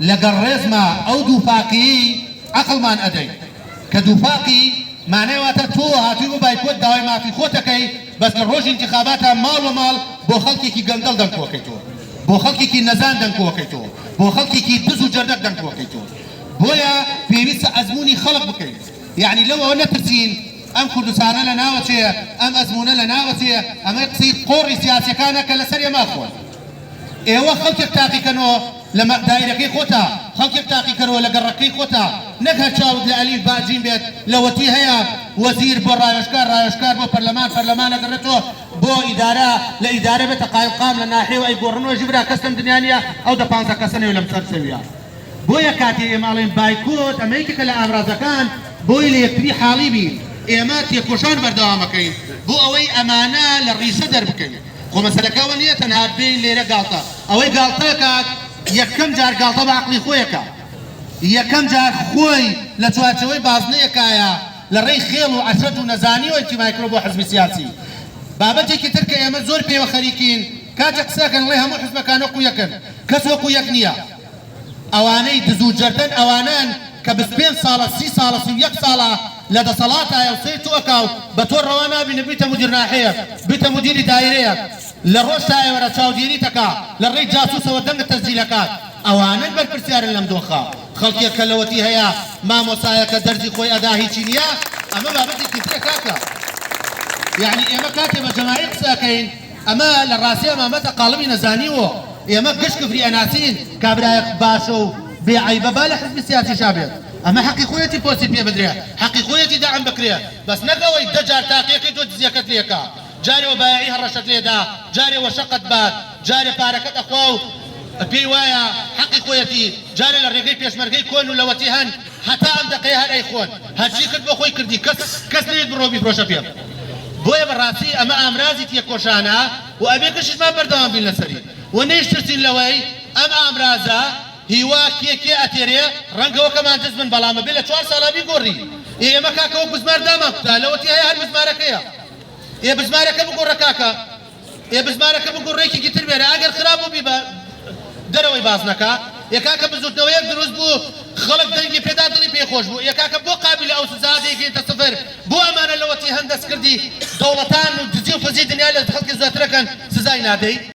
لەگەڵ ڕێزمە ئەو دووپاقی عەقڵمان ئەدەی کە دووپاقی معنەی واتە تۆ هاتووی بۆ بایکۆت داوای مافی خۆتەکەی بەس لە ڕۆژی انتخاباتە ماڵ و ماڵ بۆ خەڵکێکی گەندەڵ دەنگکۆکەیتەوە، بۆ خەڵکێکی نەزان دەنگکۆکەیتەوە، بۆ خەڵکێکی دز و جەردەک دەنگکۆکەیتەوە. بۆیە پێویستە ئەزموونی خەڵک بکەیت، یعنی لەوەوە نەترسین ئەم کوردستانە لە ناوە چێە، ئەم ئەزمونە لە ناوە چێە، ئەمە قسەی قۆڕی سیاسیەکانە کە لەسەر ئێمە خۆن. ئێوە خەڵکێک تاقیکەنەوە لە دایرەکەی خۆتە، خەڵکێک تاقیکەنەوە لە گەڕەکەی خۆتە، نەک هەر چاوت لە ئەلیف باجین بێت لەوەتی هەیە وەزیر بۆ ڕایشکار بۆ پەرلەمان ئەگەڕێتەوە بۆ ئیدارە لە ئیدارە بێتە قایمقام لە ناحێوە ئەیگۆڕنەوە ژبرا کەسم دنیا نیە ئەو 15 کەسەنەوە لەم سەرسەویە. بۆیە کاتێ ئێماڵێن بایکۆت ئەمەیەکێکە لە ئامرازەکان بۆی لە یەکتری حاڵی بین، ئێمە تێکۆشان بەردەوامەکەین بۆ ئەوەی ئەمانە لە ڕیشە دەربکەین. خۆ مەسەلەکەەوە نییە تەنها بین لێرە گاڵتە، ئەوەی گاڵتەکات یەکەم جار گاڵتە بە عەقڵی خۆیەکە، یەکەم جار خۆی لە چوارچەوەی بازنەیەکایە لە ڕێی خێڵ و عەشرەت و نەزانی و ئیجتیماعی بۆ حزبی سیاسی. بابەتێکی تر کە ئێمە زۆر پێوە خەریکین کاتێک قسەکەن ڵێ هەموو حزبەکان وەکو یەکن، کەس وەکو یەک نییە. ئەوانەی دز و جەردەن ئەوانن کە 25 ساڵە 30 ساڵە 31 ساڵە لە دەسەڵاتایە و سێ تۆکاو بە تۆ ڕەوا نابینە بیتە مدیر ناحەیەک، بیتە مدیری دایرەیەک، لە ڕۆژ تا ئێوەرە چاودێری تەکا، لە ڕێی جاسووسەوە دەنگە تەسجیلەکات. ئەوانن بەرپرسیارن لەم دۆخە. خەڵکێک کە لەوەتی هەیە مامۆسایەکە دەرزی خۆی ئەدا هیچی نییە، ئەمە بابەتێکی ترە کاکە. یعنی ئێمە کاتێ بە جەماعی قسەکەین ئەمە لە ڕاستی ئەمامەتە قاڵمی نەزانیوە. ئێمە گشت کفری ئەناسین کابرایەک باشە و بێعیبە با لە حزبی سیاسی شابێت، ئەمە حەقی خۆیەتی پۆستی پێ بدرێ، حەقی خۆیەتی داعم بکرێ، بەس نەکەوەی دەجار تاقیەکەی تۆ دزیەکەت لێکە، جارێەوە بایعی هەڕەشت لێدا، جارێەوە شەقت بات، جارێ پارەکەت ئەخوا و پێی وایە حەقی خۆیەتی، جارێ لە ڕێگەی پێشمەرگەی کۆن و لەوەتی هەن هەتا ئەم دەقەیە هەر ئەیخۆن، هەرچی کرد بۆ خۆی کردی، کەس نەوێت بڕۆ بیفرۆشە پێ. بۆیە بەڕاستی ئەمە ئامرازی تێکۆشانە و ئەبێ کەشتمان بەردەوام بین لەسەری و نەیشترسین لەوەی ئەم ئامرازە هیوا کێ ئەتێرێ ڕەنگەوە کەمان دەست من بەڵامە بێ لە 4 ساڵا بیگۆڕی. ئێمە کاکەوە بزمار دامان کوتا لەوەتی هەیە هەر بزمارەکەیە. بزمارەکە بگۆڕە کاکە، بزمارەکە بگۆڕێکێکی تر بێرە ئەگەر خراپ بوو بی بە دەرەوەی باز نەکا. کاکە بزوتنەوەیەک دروست بوو خەڵک دەنگی پێدا دڵی پێخۆش بوو. کاکە بۆ قابل ئەو سزادێکێتە سفر بۆ ئەمانە لەوەتی هەندەست کردی دەوڵەتان و دزی و فەزی دنیا لە خەڵکی زۆرترەکەن سزای نادەی.